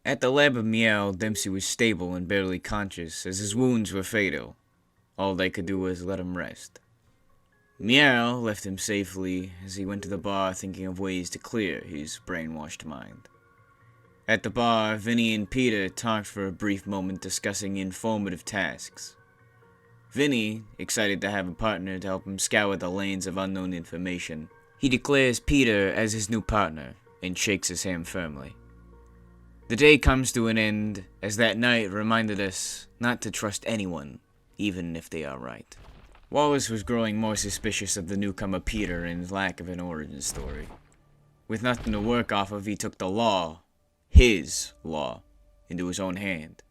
At the lab of Meow, Dempsey was stable and barely conscious, as his wounds were fatal. All they could do was let him rest. Meow left him safely as he went to the bar thinking of ways to clear his brainwashed mind. At the bar, Vinny and Peter talked for a brief moment discussing informative tasks. Vinny, excited to have a partner to help him scour the lanes of unknown information, he declares Peter as his new partner and shakes his hand firmly. The day comes to an end as that night reminded us not to trust anyone, even if they are right. Wallace was growing more suspicious of the newcomer Peter and his lack of an origin story. With nothing to work off of, he took the law, his law, into his own hand.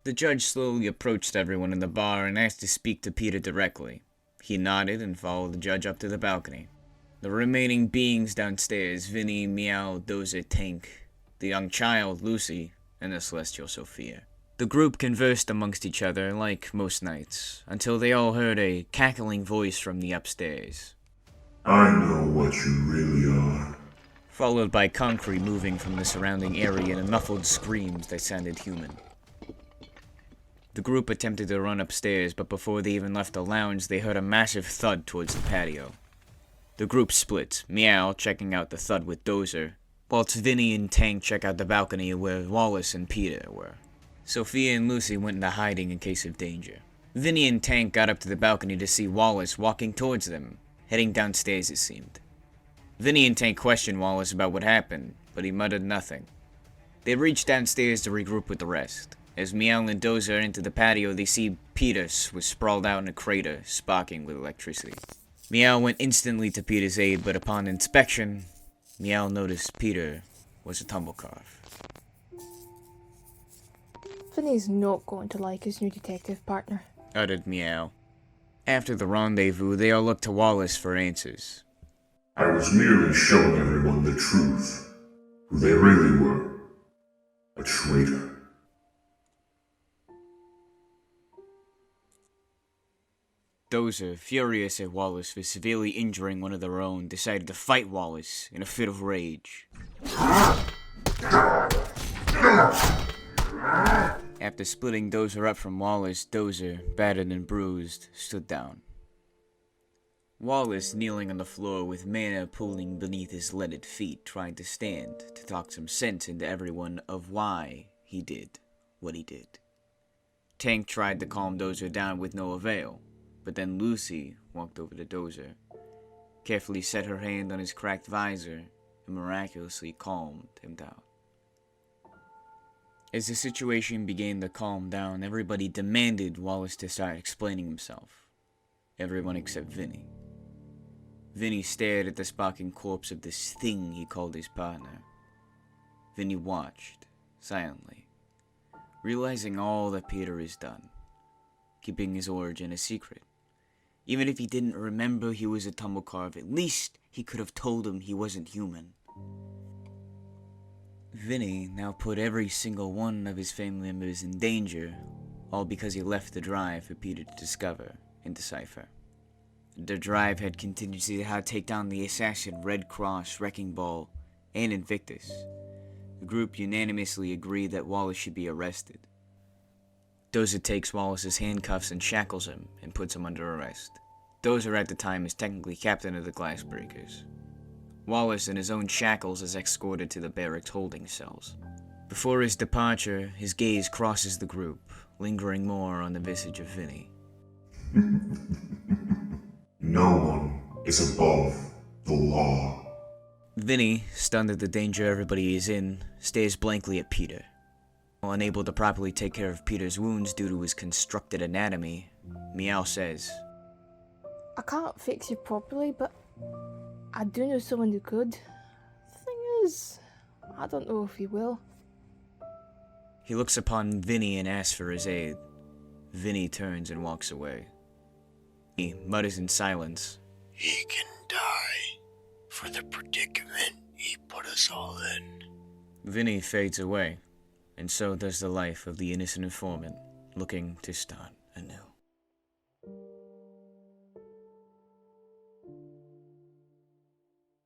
The judge slowly approached everyone in the bar and asked to speak to Peter directly. He nodded and followed the judge up to the balcony. The remaining beings downstairs, Vinny, Meow, Dozer, Tank, the young child, Lucy, and the celestial Sophia. The group conversed amongst each other like most nights, until they all heard a cackling voice from the upstairs. I know what you really are. Followed by concrete moving from the surrounding area and muffled screams that sounded human. The group attempted to run upstairs, but before they even left the lounge, they heard a massive thud towards the patio. The group split, Meow checking out the thud with Dozer, whilst Vinny and Tank check out the balcony where Wallace and Peter were. Sophia and Lucy went into hiding in case of danger. Vinny and Tank got up to the balcony to see Wallace walking towards them, heading downstairs it seemed. Vinny and Tank questioned Wallace about what happened, but he muttered nothing. They reached downstairs to regroup with the rest. As Meow and Dozer enter the patio, they see Peter was sprawled out in a crater, sparking with electricity. Meow went instantly to Peter's aid, but upon inspection, Meow noticed Peter was a tumblecarve. Vinny's not going to like his new detective partner, uttered Meow. After the rendezvous, they all looked to Wallace for answers. I was merely showing everyone the truth, who they really were. A traitor. Dozer, furious at Wallace for severely injuring one of their own, decided to fight Wallace in a fit of rage. After splitting Dozer up from Wallace, Dozer, battered and bruised, stood down. Wallace, kneeling on the floor with mana pooling beneath his leaded feet, tried to stand to talk some sense into everyone of why he did what he did. Tank tried to calm Dozer down with no avail, but then Lucy walked over to Dozer, carefully set her hand on his cracked visor, and miraculously calmed him down. As the situation began to calm down, everybody demanded Wallace to start explaining himself. Everyone except Vinny. Vinny stared at the sparking corpse of this thing he called his partner. Vinny watched, silently, realizing all that Peter has done, keeping his origin a secret. Even if he didn't remember he was a tumblecarve, at least he could have told him he wasn't human. Vinny now put every single one of his family members in danger, all because he left the drive for Peter to discover and decipher. The drive had contingency to how to take down the assassin Red Cross, Wrecking Ball, and Invictus. The group unanimously agreed that Wallace should be arrested. Dozer takes Wallace's handcuffs and shackles him and puts him under arrest. Dozer at the time is technically captain of the Glassbreakers. Wallace in his own shackles is escorted to the barracks holding cells. Before his departure, his gaze crosses the group, lingering more on the visage of Vinny. No one is above the law. Vinny, stunned at the danger everybody is in, stares blankly at Peter. While unable to properly take care of Peter's wounds due to his constructed anatomy, Meow says, I can't fix you properly, but I do know someone who could. Thing is, I don't know if he will. He looks upon Vinny and asks for his aid. Vinny turns and walks away. He mutters in silence, He can die for the predicament he put us all in. Vinny fades away, and so does the life of the innocent informant looking to start anew.